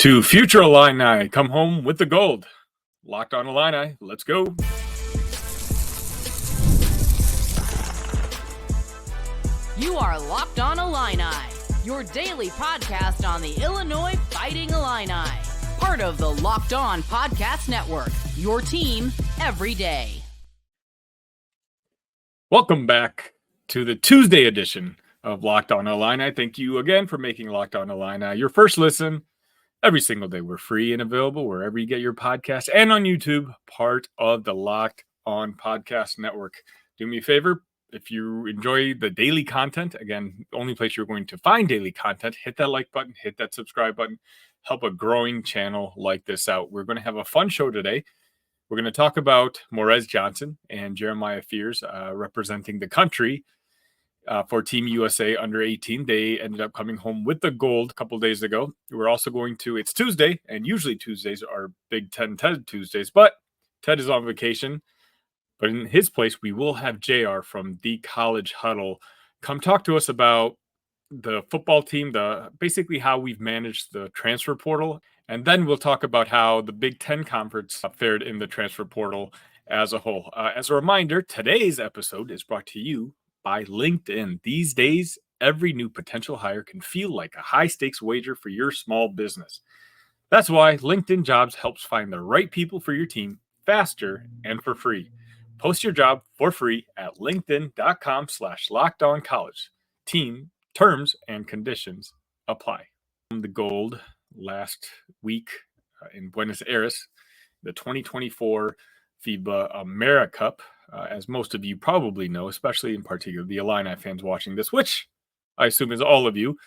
To future Illini, come home with the gold. Locked on Illini, let's go. You are Locked on Illini, your daily podcast on the Illinois Fighting Illini. Part of the Locked On Podcast Network, your team every day. Welcome back to the Tuesday edition of Locked on Illini. Thank you again for making Locked on Illini your first listen. Every single day, we're free and available wherever you get your podcasts and on YouTube, part of the Locked On Podcast Network. Do me a favor, if you enjoy the daily content, again, the only place you're going to find daily content, hit that like button, hit that subscribe button, help a growing channel like this out. We're going to have a fun show today. We're going to talk about Morez Johnson and Jeremiah Fears representing the country for Team USA under 18. They ended up coming home with the gold a couple days ago. We're also going to, it's Tuesday, and usually Tuesdays are Big Ten Ted Tuesdays, but Ted is on vacation. But in his place, we will have JR from the College Huddle come talk to us about the football team, basically how we've managed the transfer portal. And then we'll talk about how the Big Ten Conference fared in the transfer portal as a whole. As a reminder, today's episode is brought to you by LinkedIn. These days, every new potential hire can feel like a high-stakes wager for your small business. That's why LinkedIn Jobs helps find the right people for your team faster and for free. Post your job for free at linkedin.com/lockedoncollege. Team terms and conditions apply. The gold last week in Buenos Aires, the 2024 FIBA Americup. As most of you probably know, especially in particular the Illini fans watching this, which I assume is all of you.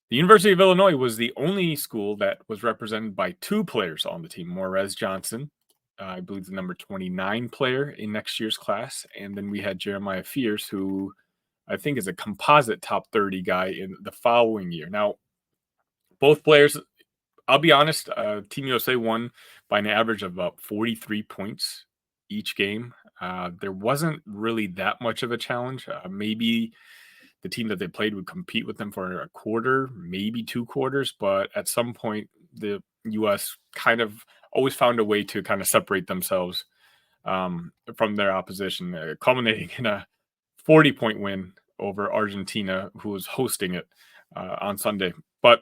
The University of Illinois was the only school that was represented by two players on the team. Morez Johnson, I believe the number 29 player in next year's class. And then we had Jeremiah Fears, who I think is a composite top 30 guy in the following year. Now, both players, I'll be honest, Team USA won by an average of about 43 points each game. There wasn't really that much of a challenge. Maybe the team that they played would compete with them for a quarter, maybe 2 quarters, but at some point the U.S. kind of always found a way to kind of separate themselves from their opposition, culminating in a 40-point win over Argentina, who was hosting it on Sunday. But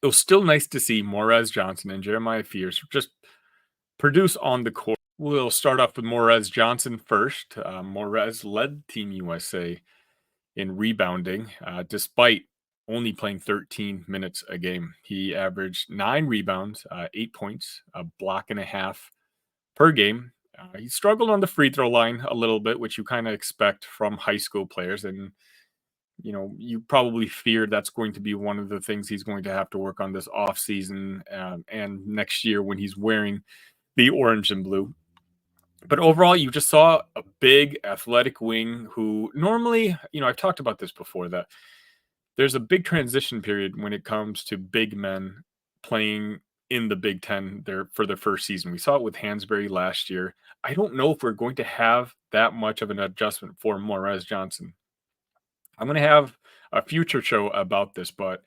it was still nice to see Morez Johnson and Jeremiah Fears just produce on the court. We'll start off with Morez Johnson first. Morez led Team USA in rebounding, despite only playing 13 minutes a game. He averaged 9 rebounds, 8 points, a block and a half per game. He struggled on the free throw line a little bit, which you kind of expect from high school players. And, you know, you probably fear that's going to be one of the things he's going to have to work on this offseason and next year when he's wearing the orange and blue. But overall, you just saw a big athletic wing who normally, you know, I've talked about this before, that there's a big transition period when it comes to big men playing in the Big Ten for their first season. We saw it with Hansberry last year. I don't know if we're going to have that much of an adjustment for Morez Johnson. I'm going to have a future show about this, but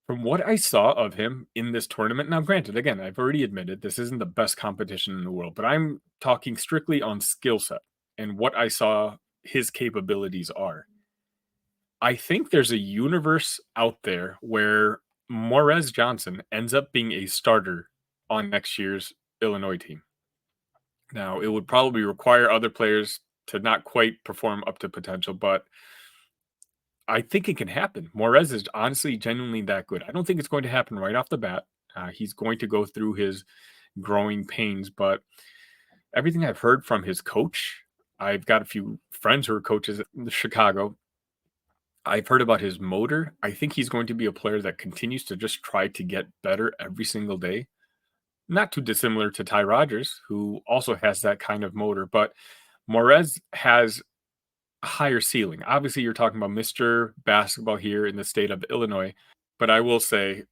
from what I saw of him in this tournament, now granted, again, I've already admitted this isn't the best competition in the world, but I'm talking strictly on skill set and what I saw his capabilities are. I think there's a universe out there where Morez Johnson ends up being a starter on next year's Illinois team. Now, it would probably require other players to not quite perform up to potential, but I think it can happen. Morez is honestly genuinely that good. I don't think it's going to happen right off the bat. He's going to go through his growing pains, but everything I've heard from his coach, I've got a few friends who are coaches in Chicago. I've heard about his motor. I think he's going to be a player that continues to just try to get better every single day. Not too dissimilar to Ty Rodgers, who also has that kind of motor, but Morez has a higher ceiling. Obviously, you're talking about Mr. Basketball here in the state of Illinois, but I will say,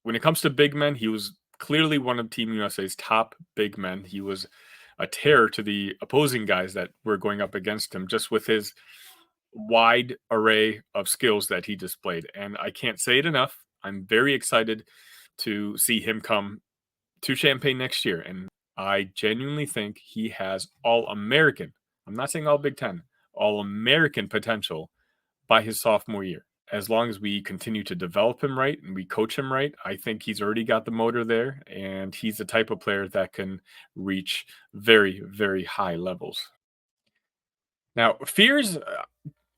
when it comes to big men, he was clearly one of Team USA's top big men. He was a terror to the opposing guys that were going up against him, just with his wide array of skills that he displayed. And I can't say it enough. I'm very excited to see him come to Champaign next year. And I genuinely think he has All-American, I'm not saying all Big Ten, All-American potential by his sophomore year. As long as we continue to develop him right and we coach him right, I think he's already got the motor there, and he's the type of player that can reach very, very high levels. Now, Fears,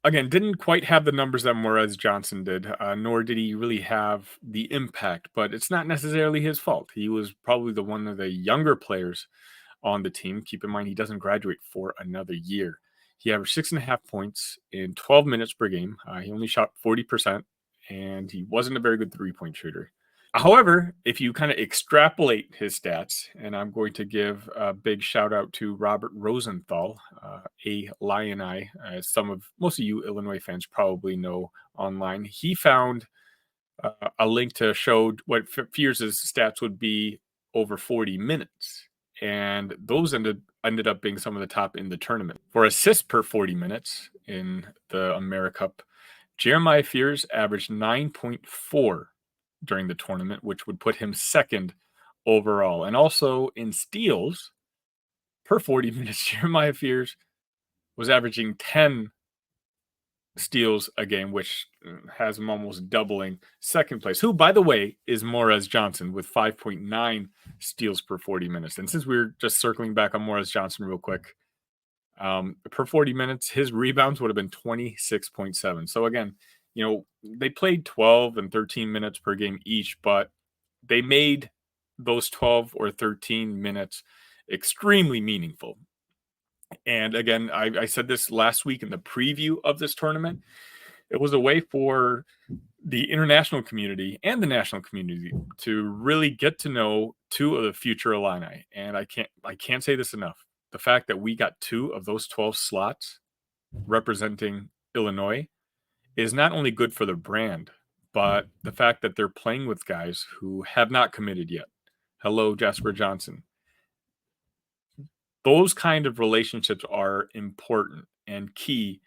again, didn't quite have the numbers that Morez Johnson did, nor did he really have the impact, but it's not necessarily his fault. He was probably one of the younger players on the team. Keep in mind, he doesn't graduate for another year. He averaged 6.5 points in 12 minutes per game. He only shot 40%, and he wasn't a very good three-point shooter. However, if you kind of extrapolate his stats, and I'm going to give a big shout out to Robert Rosenthal, a Illini, as most of you Illinois fans probably know online. He found a link to show what Fears' stats would be over 40 minutes. And those ended up being some of the top in the tournament. For assists per 40 minutes in the Americup, Jeremiah Fears averaged 9.4 during the tournament, which would put him second overall. And also in steals per 40 minutes, Jeremiah Fears was averaging 10 steals a game, which has him almost doubling second place, who, by the way, is Morez Johnson with 5.9 steals per 40 minutes. And since we're just circling back on Morez Johnson real quick, per 40 minutes, his rebounds would have been 26.7. So again, they played 12 and 13 minutes per game each, but they made those 12 or 13 minutes extremely meaningful. And again, I said this last week in the preview of this tournament. It was a way for the international community and the national community to really get to know two of the future Illini. And I can't say this enough. The fact that we got 2 of those 12 slots representing Illinois is not only good for the brand, but the fact that they're playing with guys who have not committed yet. Hello, Jasper Johnson. Those kind of relationships are important and key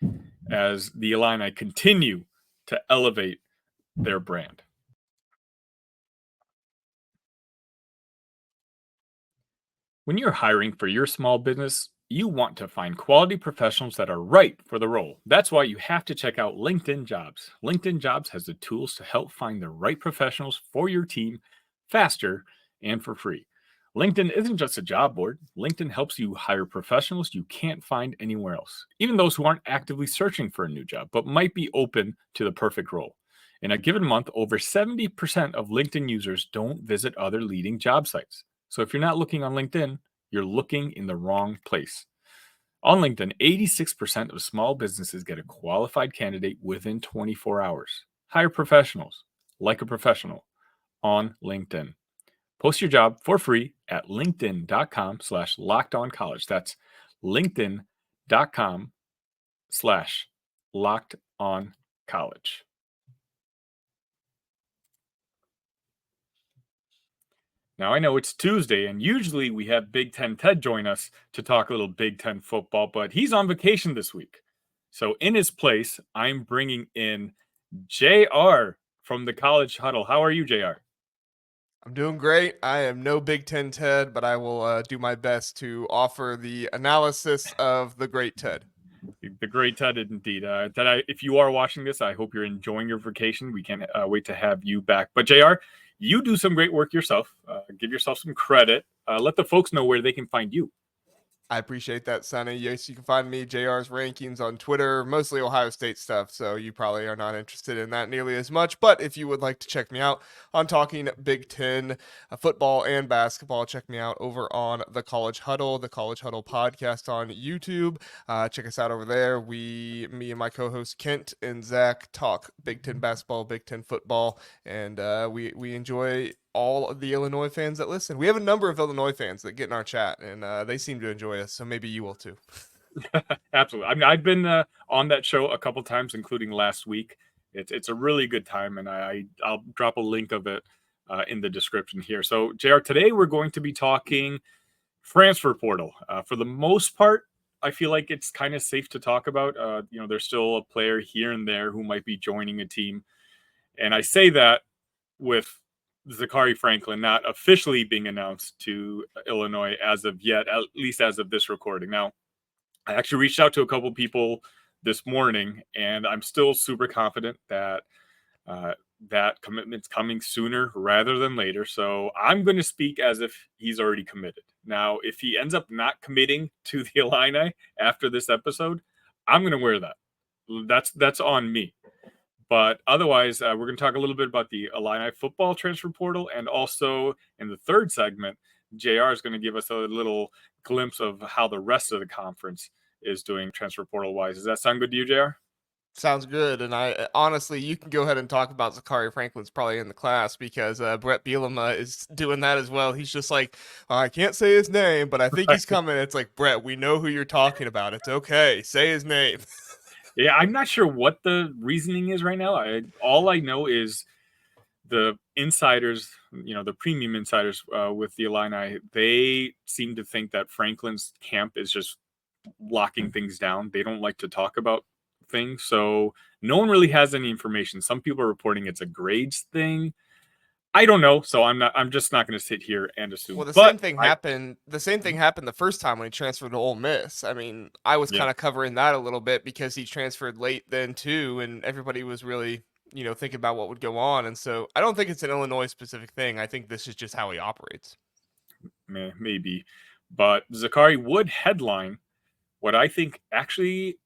as the Illini continue to elevate their brand. When you're hiring for your small business, you want to find quality professionals that are right for the role. That's why you have to check out LinkedIn Jobs. LinkedIn Jobs has the tools to help find the right professionals for your team faster and for free. LinkedIn isn't just a job board. LinkedIn helps you hire professionals you can't find anywhere else, even those who aren't actively searching for a new job, but might be open to the perfect role. In a given month, over 70% of LinkedIn users don't visit other leading job sites. So if you're not looking on LinkedIn, you're looking in the wrong place. On LinkedIn, 86% of small businesses get a qualified candidate within 24 hours. Hire professionals like a professional on LinkedIn. Post your job for free at linkedin.com/lockedoncollege. That's linkedin.com/lockedoncollege. Now, I know it's Tuesday, and usually we have Big Ten Ted join us to talk a little Big Ten football, but he's on vacation this week. So in his place, I'm bringing in JR from the College Huddle. How are you, JR? I'm doing great. I am no Big Ten Ted, but I will do my best to offer the analysis of the great Ted. The great Ted, indeed. Ted, if you are watching this, I hope you're enjoying your vacation. We can't wait to have you back. But JR, you do some great work yourself. Give yourself some credit. Let the folks know where they can find you. I appreciate that, Sonny. Yes, you can find me, JR's Rankings, on Twitter, mostly Ohio State stuff, so you probably are not interested in that nearly as much. But if you would like to check me out on talking Big Ten football and basketball, check me out over on the College Huddle podcast on YouTube. Check us out over there. Me and my co-host Kent and Zach talk Big Ten basketball, Big Ten football, and we enjoy all of the Illinois fans that listen. We have a number of Illinois fans that get in our chat, and they seem to enjoy us, so maybe you will too. Absolutely. I mean, I've been on that show a couple times, including last week. It's a really good time, and I'll drop a link of it in the description here. So, JR, today we're going to be talking transfer portal. For the most part, I feel like it's kind of safe to talk about. There's still a player here and there who might be joining a team. And I say that with Zachary Franklin not officially being announced to Illinois as of yet, at least as of this recording. Now, I actually reached out to a couple people this morning, and I'm still super confident that that commitment's coming sooner rather than later. So I'm going to speak as if he's already committed. Now, if he ends up not committing to the Illini after this episode, I'm going to wear that. That's on me. But otherwise, we're going to talk a little bit about the Illini football transfer portal. And also in the third segment, JR is going to give us a little glimpse of how the rest of the conference is doing transfer portal wise. Does that sound good to you, JR? Sounds good. And I honestly, you can go ahead and talk about Zachary Franklin's probably in the class because Brett Bielema is doing that as well. He's just like, I can't say his name, but I think he's coming. It's like, Brett, we know who you're talking about. It's okay. Say his name. Yeah, I'm not sure what the reasoning is right now. All I know is the insiders, the premium insiders with the Illini, they seem to think that Franklin's camp is just locking things down. They don't like to talk about things. So no one really has any information. Some people are reporting it's a grades thing. I don't know. So I'm just not going to sit here and assume. Well, the same thing happened the first time when he transferred to Ole Miss. I mean, I was kind of covering that a little bit because he transferred late then too, and everybody was really, thinking about what would go on. And so I don't think it's an Illinois specific thing. I think this is just how he operates. Maybe. But Zachary would headline what I think actually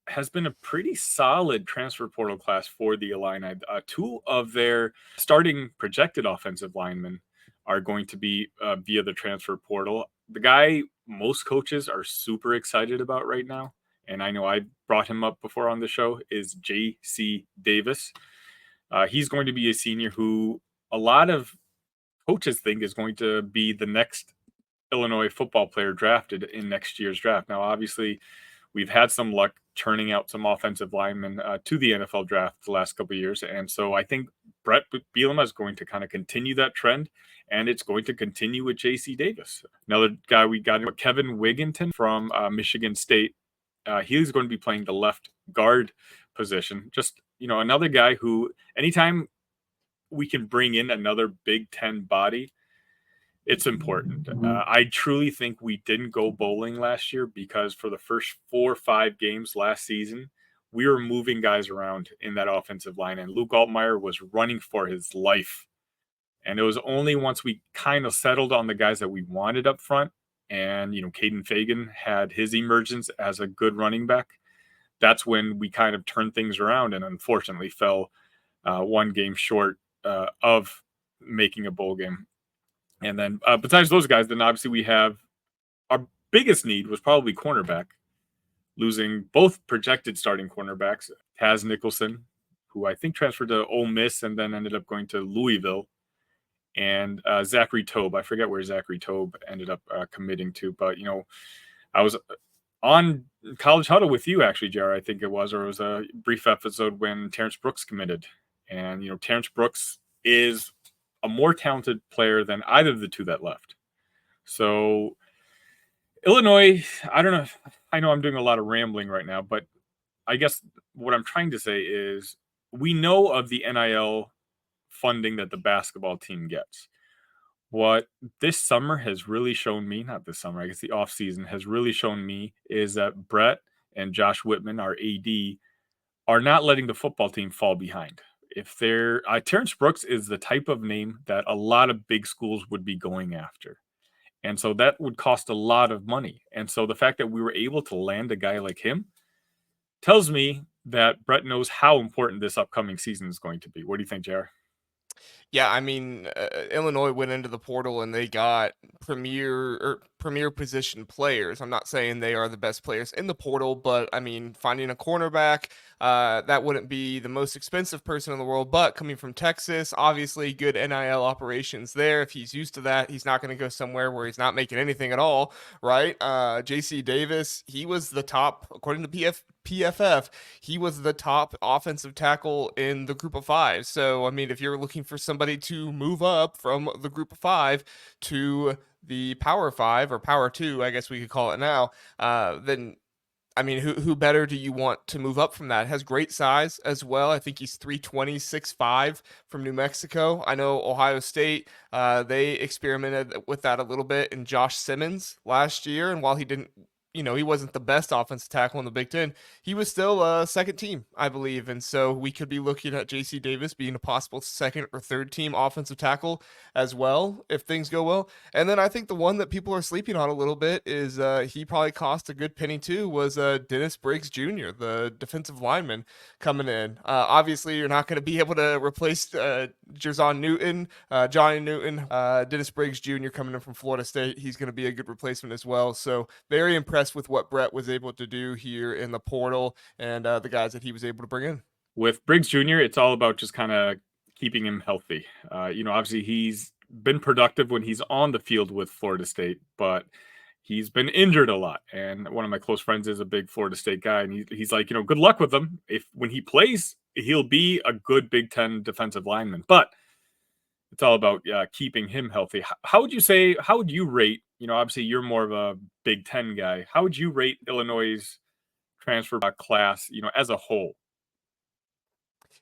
has been a pretty solid transfer portal class for the Illini. Two of their starting projected offensive linemen are going to be via the transfer portal. The guy most coaches are super excited about right now, and I know I brought him up before on the show, is J.C. Davis. He's going to be a senior who a lot of coaches think is going to be the next Illinois football player drafted in next year's draft. Now, obviously, we've had some luck turning out some offensive linemen to the NFL draft the last couple of years. And so I think Brett Bielema is going to kind of continue that trend, and it's going to continue with J.C. Davis. Another guy we got, Kevin Wigginton from Michigan State. He's going to be playing the left guard position. Just, another guy who anytime we can bring in another Big Ten body, it's important. I truly think we didn't go bowling last year because for the first 4 or 5 games last season, we were moving guys around in that offensive line, and Luke Altmaier was running for his life. And it was only once we kind of settled on the guys that we wanted up front, and, Caden Fagan had his emergence as a good running back, that's when we kind of turned things around and unfortunately fell one game short of making a bowl game. And then besides those guys, then obviously we have our biggest need was probably cornerback, losing both projected starting cornerbacks, Taz Nicholson, who I think transferred to Ole Miss and then ended up going to Louisville, and Zachary Tobe. I forget where Zachary Tobe ended up committing to, but, I was on College Huddle with you, actually, Jared, I think it was, or it was a brief episode when Terrence Brooks committed. And, Terrence Brooks is a more talented player than either of the two that left. So Illinois, I don't know. I know I'm doing a lot of rambling right now, but I guess what I'm trying to say is we know of the NIL funding that the basketball team gets. What this summer has really shown me, not this summer, I guess the offseason has really shown me, is that Brett and Josh Whitman, our AD, are not letting the football team fall behind. If they're Terrence Brooks is the type of name that a lot of big schools would be going after. And so that would cost a lot of money. And so the fact that we were able to land a guy like him tells me that Brett knows how important this upcoming season is going to be. What do you think, JR? Yeah, I mean, Illinois went into the portal and they got premier position players. I'm not saying they are the best players in the portal, but I mean, finding a cornerback, that wouldn't be the most expensive person in the world, but coming from Texas, obviously good NIL operations there. If he's used to that, he's not going to go somewhere where he's not making anything at all, right? J.C. Davis, he was the top, according to PFF, he was the top offensive tackle in the group of 5. So, I mean, if you're looking for somebody to move up from the group of 5 to the Power 5 or Power 2, I guess we could call it now, then I mean, who better do you want to move up from that? Has great size as well. I think he's 320, 6'5" from New Mexico. I know Ohio State, they experimented with that a little bit in Josh Simmons last year. And while he didn't, he wasn't the best offensive tackle in the Big Ten, he was still a second team, I believe. And so we could be looking at JC Davis being a possible second or third team offensive tackle as well, if things go well. And then I think the one that people are sleeping on a little bit is he probably cost a good penny too, was Dennis Briggs Jr., the defensive lineman coming in. Obviously, you're not going to be able to replace Johnny Newton. Dennis Briggs Jr. coming in from Florida State. He's going to be a good replacement as well. So very impressed with what Brett was able to do here in the portal and the guys that he was able to bring in. With Briggs Jr., it's all about just kind of keeping him healthy. Obviously he's been productive when he's on the field with Florida State, but he's been injured a lot. And one of my close friends is a big Florida State guy, and he's like, good luck with him. When he plays, he'll be a good Big Ten defensive lineman, but it's all about keeping him healthy. How would you rate, obviously you're more of a Big Ten guy. How would you rate Illinois' transfer class, as a whole?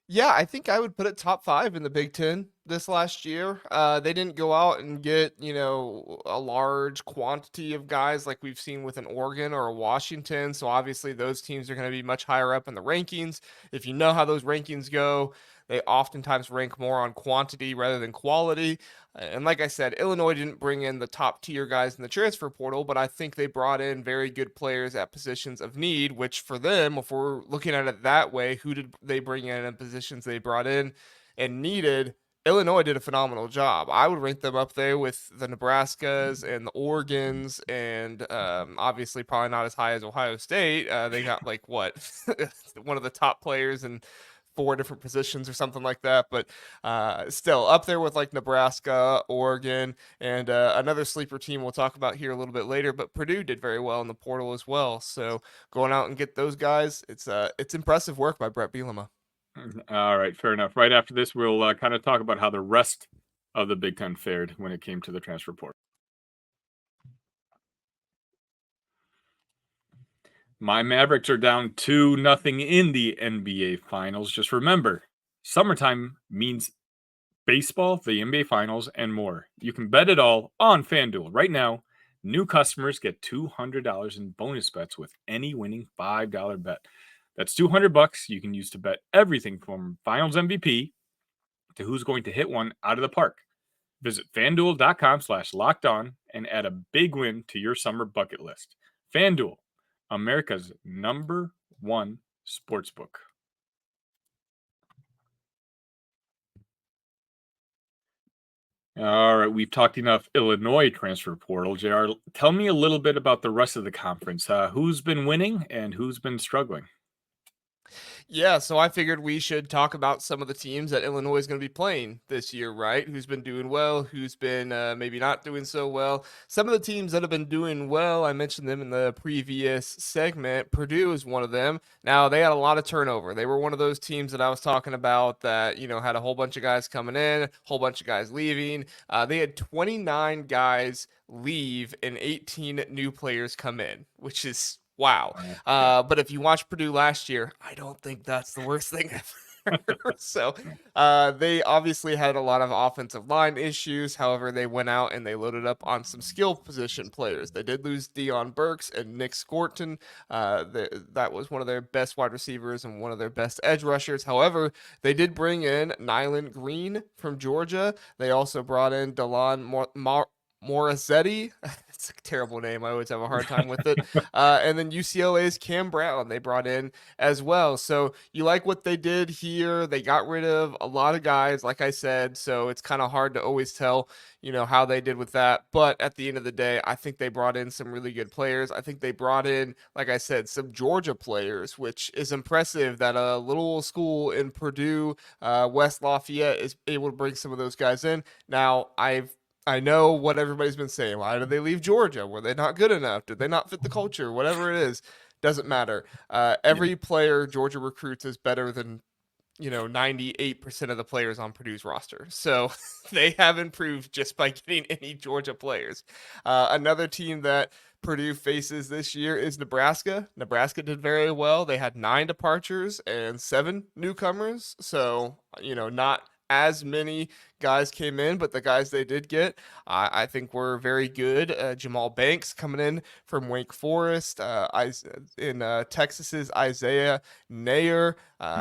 Yeah, I think I would put it top 5 in the Big Ten this last year. They didn't go out and get, a large quantity of guys like we've seen with an Oregon or a Washington. So obviously those teams are going to be much higher up in the rankings. If you know how those rankings go, they oftentimes rank more on quantity rather than quality. And like I said, Illinois didn't bring in the top tier guys in the transfer portal, but I think they brought in very good players at positions of need, which for them, if we're looking at it that way, who did they bring in positions they brought in and needed? Illinois did a phenomenal job. I would rank them up there with the Nebraskas and the Oregons, and obviously probably not as high as Ohio State. They got one of the top players in 4 different positions or something like that, but still up there with like Nebraska, Oregon, and another sleeper team we'll talk about here a little bit later. But Purdue did very well in the portal as well. So going out and get those guys, it's impressive work by Brett Bielema. All right, fair enough. Right after this, we'll kind of talk about how the rest of the Big Ten fared when it came to the transfer portal. My Mavericks are down 2-0 in the NBA Finals. Just remember, summertime means baseball, the NBA Finals, and more. You can bet it all on FanDuel. Right now, new customers get $200 in bonus bets with any winning $5 bet. That's $200 you can use to bet everything from Finals MVP to who's going to hit one out of the park. Visit FanDuel.com/lockedon and add a big win to your summer bucket list. FanDuel, America's #1 sportsbook. All right, we've talked enough Illinois transfer portal. JR, tell me a little bit about the rest of the conference. Who's been winning and who's been struggling? Yeah, so I figured we should talk about some of the teams that Illinois is going to be playing this year, right? Who's been doing well, who's been maybe not doing so well. Some of the teams that have been doing well, I mentioned them in the previous segment. Purdue is one of them. Now, they had a lot of turnover. They were one of those teams that I was talking about that, had a whole bunch of guys coming in, a whole bunch of guys leaving. They had 29 guys leave and 18 new players come in, which is wow. But if you watched Purdue last year, I don't think that's the worst thing ever. So they obviously had a lot of offensive line issues. However, they went out and they loaded up on some skill position players. They did lose Dion Burks and Nick Scorton. That was one of their best wide receivers and one of their best edge rushers. However, they did bring in Nyland Green from Georgia. They also brought in Delon Morezetti. It's a terrible name. I always have a hard time with it. And then UCLA's Cam Brown they brought in as well. So you like what they did here. They got rid of a lot of guys, like I said. So it's kind of hard to always tell, how they did with that. But at the end of the day, I think they brought in some really good players. I think they brought in, like I said, some Georgia players, which is impressive that a little school in Purdue, West Lafayette, is able to bring some of those guys in. Now, I know what everybody's been saying. Why did they leave Georgia? Were they not good enough? Did they not fit the culture? Whatever it is, doesn't matter. Every player Georgia recruits is better than 98% of the players on Purdue's roster. So they have improved just by getting any Georgia players. Another team that Purdue faces this year is Nebraska. Nebraska did very well. They had 9 departures and 7 newcomers. So, not as many guys came in, but the guys they did get, I think were very good. Jamal Banks coming in from Wake Forest. In Texas's Isaiah Nayer,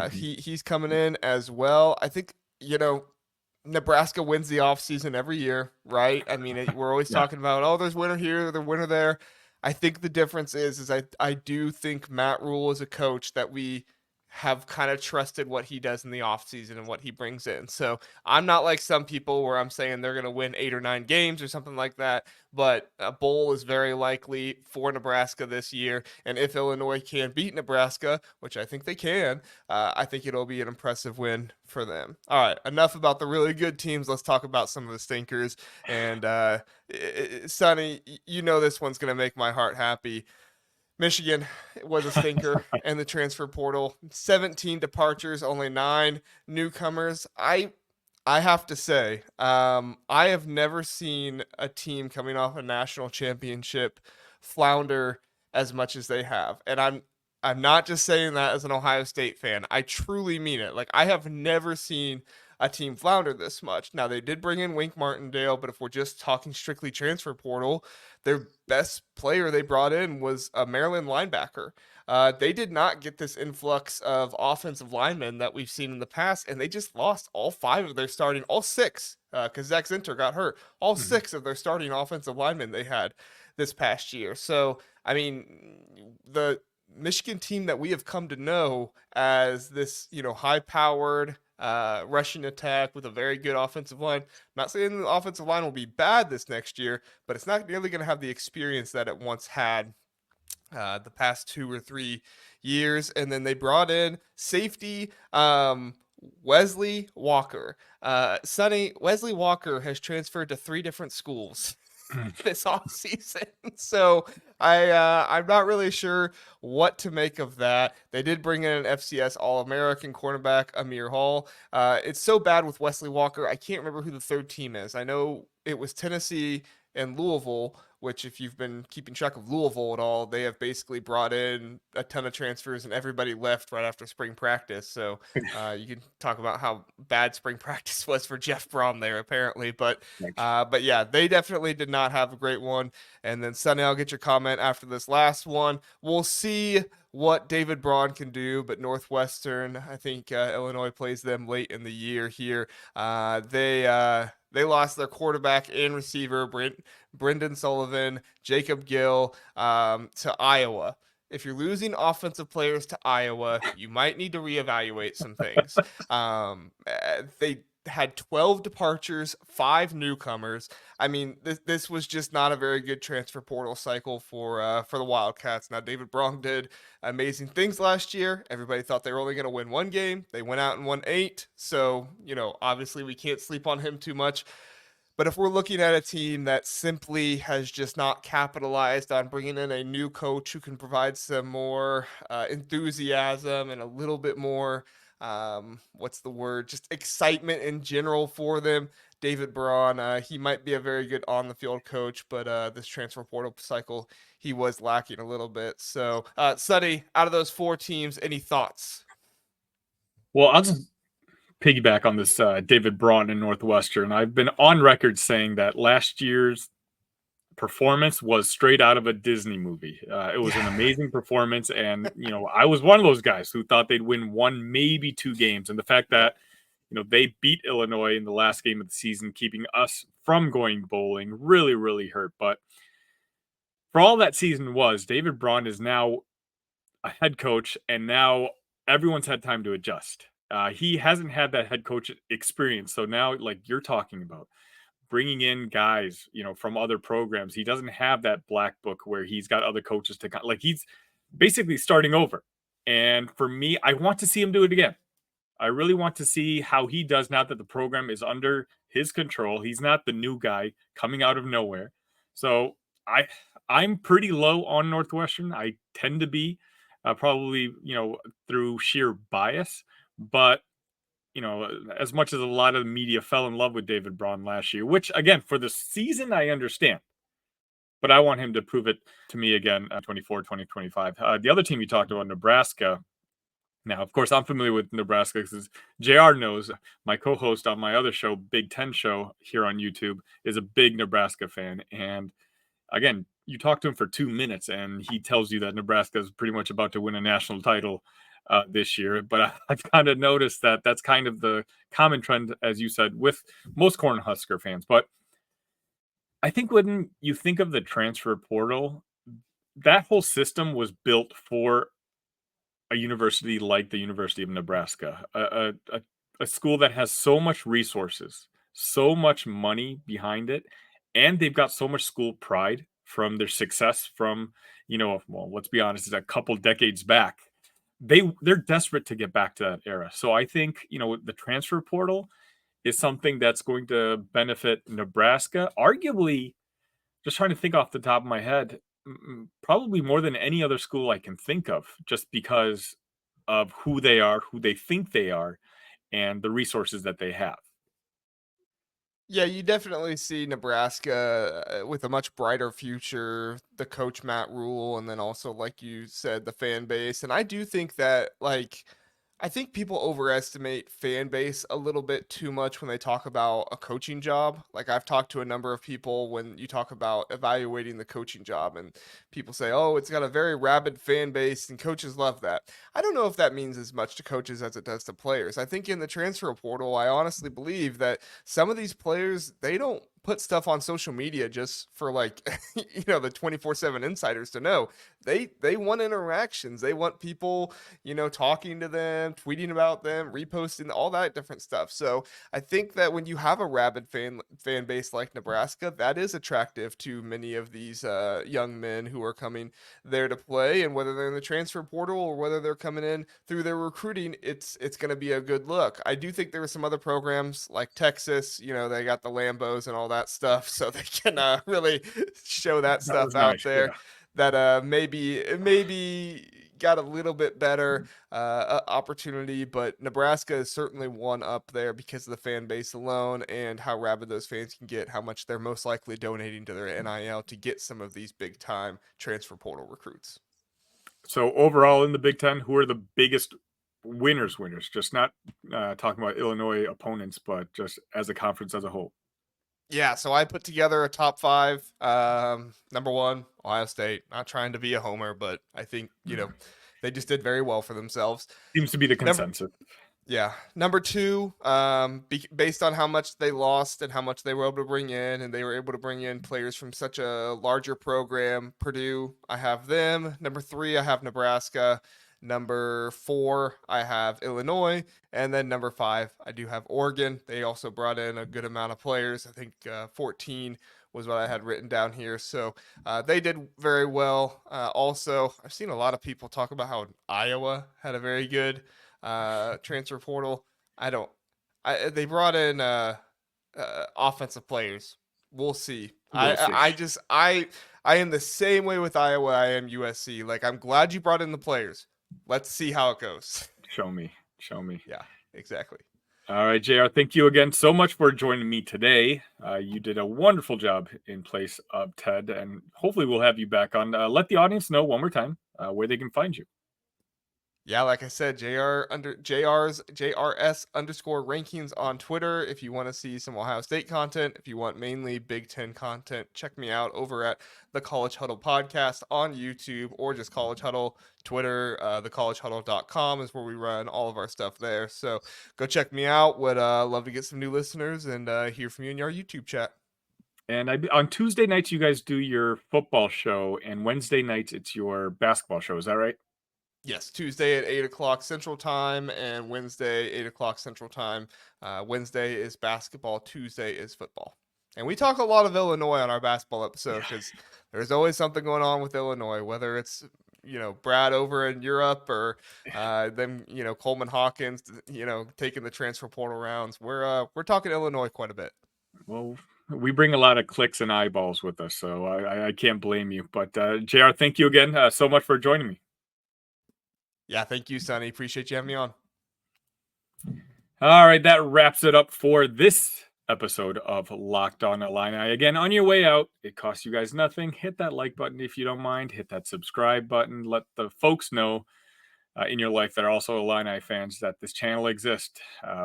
he's coming in as well. I think, Nebraska wins the offseason every year, right? I mean, we're always Yeah. talking about, oh, there's winner here, there's winner there. I think the difference is I do think Matt Rule is a coach that we have kind of trusted what he does in the offseason and what he brings in. So I'm not like some people where I'm saying they're going to win 8 or 9 games or something like that, but a bowl is very likely for Nebraska this year. And if Illinois can beat Nebraska, which I think they can, I think it'll be an impressive win for them. All right, enough about the really good teams. Let's talk about some of the stinkers. And Sonny, this one's going to make my heart happy. Michigan was a stinker in the transfer portal. 17 departures, only 9 newcomers. I have to say, I have never seen a team coming off a national championship flounder as much as they have. And I'm not just saying that as an Ohio State fan. I truly mean it. Like, I have never seen a team flounder this much. Now, they did bring in Wink Martindale, but if we're just talking strictly transfer portal, their best player they brought in was a Maryland linebacker. They did not get this influx of offensive linemen that we've seen in the past, and they just lost all 5 of their starting, all 6, because Zach Zinter got hurt. All 6 of their starting offensive linemen they had this past year. So, I mean, the Michigan team that we have come to know as this, high-powered rushing attack with a very good offensive line. I'm not saying the offensive line will be bad this next year, but it's not nearly going to have the experience that it once had the past 2 or 3 years. And then they brought in safety Wesley Walker. Sonny, Wesley Walker has transferred to 3 different schools this offseason. So I'm not really sure what to make of that. They did bring in an FCS All-American cornerback, Amir Hall. It's so bad with Wesley Walker. I can't remember who the 3rd team is. I know it was Tennessee and Louisville, which if you've been keeping track of Louisville at all, they have basically brought in a ton of transfers and everybody left right after spring practice. So you can talk about how bad spring practice was for Jeff Brom there, apparently. But yeah, they definitely did not have a great one. And then Sonny, I'll get your comment after this last one. We'll see what David Braun can do, but Northwestern, I think Illinois plays them late in the year here. They lost their quarterback and receiver, Brendan Sullivan, Jacob Gill, to Iowa. If you're losing offensive players to Iowa, you might need to reevaluate some things. They had 12 departures, 5 newcomers. I mean, this was just not a very good transfer portal cycle for the Wildcats. Now, David Braun did amazing things last year. Everybody thought they were only going to win 1 game. They went out and won 8. So, obviously we can't sleep on him too much. But if we're looking at a team that simply has just not capitalized on bringing in a new coach who can provide some more enthusiasm and a little bit more just excitement in general for them. David Braun, he might be a very good on the field coach, but this transfer portal cycle, he was lacking a little bit. So, Sonny, out of those 4 teams, any thoughts? Well, I'll just piggyback on this David Braun in Northwestern. I've been on record saying that last year's performance was straight out of a Disney movie. It was an amazing performance, and I was one of those guys who thought they'd win 1, maybe 2 games, and the fact that they beat Illinois in the last game of the season, keeping us from going bowling, really, really hurt. But for all that season was, David Braun is now a head coach, and now everyone's had time to adjust. He hasn't had that head coach experience, so now, like you're talking about, bringing in guys, from other programs. He doesn't have that black book where he's got other coaches to he's basically starting over. And for me, I want to see him do it again. I really want to see how he does now that the program is under his control. He's not the new guy coming out of nowhere. So I'm pretty low on Northwestern. I tend to be probably, through sheer bias, but as much as a lot of the media fell in love with David Braun last year, which again, for the season, I understand. But I want him to prove it to me again, 2025. The other team you talked about, Nebraska. Now, of course, I'm familiar with Nebraska because JR knows my co-host on my other show, Big Ten Show here on YouTube, is a big Nebraska fan. And again, you talk to him for 2 minutes and he tells you that Nebraska is pretty much about to win a national title this year. But I've kind of noticed that that's kind of the common trend, as you said, with most Cornhusker fans. But I think when you think of the transfer portal, that whole system was built for a university like the University of Nebraska, a school that has so much resources, so much money behind it, and they've got so much school pride from their success from, well, let's be honest, it's a couple decades back. They're desperate to get back to that era. So I think, the transfer portal is something that's going to benefit Nebraska. Arguably, just trying to think off the top of my head, probably more than any other school I can think of, just because of who they are, who they think they are, and the resources that they have. Yeah, you definitely see Nebraska with a much brighter future, the coach Matt Rule, and then also, like you said, the fan base. And I do think that, I think people overestimate fan base a little bit too much when they talk about a coaching job. Like, I've talked to a number of people when you talk about evaluating the coaching job, and people say, oh, it's got a very rabid fan base and coaches love that. I don't know if that means as much to coaches as it does to players. I think in the transfer portal, I honestly believe that some of these players, they don't put stuff on social media just for the 24/7 insiders to know. They want interactions. They want people, talking to them, tweeting about them, reposting, all that different stuff. So I think that when you have a rabid fan base like Nebraska, that is attractive to many of these young men who are coming there to play. And whether they're in the transfer portal or whether they're coming in through their recruiting, it's going to be a good look. I do think there are some other programs like Texas, they got the Lambos and all that stuff, so they can really show that stuff out nice, there. yeah. That maybe got a little bit better opportunity, but Nebraska is certainly one up there because of the fan base alone and how rabid those fans can get, how much they're most likely donating to their NIL to get some of these big time transfer portal recruits. So overall in the Big Ten, who are the biggest winners? Just not talking about Illinois opponents, but just as a conference as a whole. Yeah, so I put together a top 5. Number 1, Ohio State. Not trying to be a homer, but I think, they just did very well for themselves. Seems to be the consensus. Number 2, based on how much they lost and how much they were able to bring in, and they were able to bring in players from such a larger program, Purdue, I have them. Number 3, I have Nebraska. Number 4, I have Illinois. And then number 5, I do have Oregon. They also brought in a good amount of players. I think 14 was what I had written down here. So they did very well. Also, I've seen a lot of people talk about how Iowa had a very good transfer portal. They brought in offensive players. We'll see. I am the same way with Iowa I am USC. Like, I'm glad you brought in the players. Let's see how it goes. Show me. Yeah, exactly. All right, JR, thank you again so much for joining me today. You did a wonderful job in place of Ted, and hopefully we'll have you back on. Let the audience know one more time where they can find you. Yeah, like I said, JRS _ rankings on Twitter. If you want to see some Ohio State content, if you want mainly Big Ten content, check me out over at the College Huddle podcast on YouTube, or just College Huddle Twitter. thecollegehuddle.com is where we run all of our stuff there. So go check me out. Would love to get some new listeners and hear from you in our YouTube chat. And on Tuesday nights, you guys do your football show, and Wednesday nights, it's your basketball show. Is that right? Yes, Tuesday at 8 o'clock Central Time and Wednesday, 8 o'clock Central Time. Wednesday is basketball, Tuesday is football. And we talk a lot of Illinois on our basketball episode because there's always something going on with Illinois, whether it's, Brad over in Europe or then, Coleman Hawkins, taking the transfer portal rounds. We're talking Illinois quite a bit. Well, we bring a lot of clicks and eyeballs with us, so I can't blame you. But JR, thank you again so much for joining me. Yeah, thank you, Sonny. Appreciate you having me on. All right, that wraps it up for this episode of Locked On Illini. Again, on your way out, it costs you guys nothing. Hit that like button if you don't mind. Hit that subscribe button. Let the folks know in your life that are also Illini fans that this channel exists.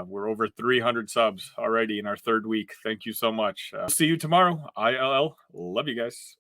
We're over 300 subs already in our third week. Thank you so much. See you tomorrow. ILL. Love you guys.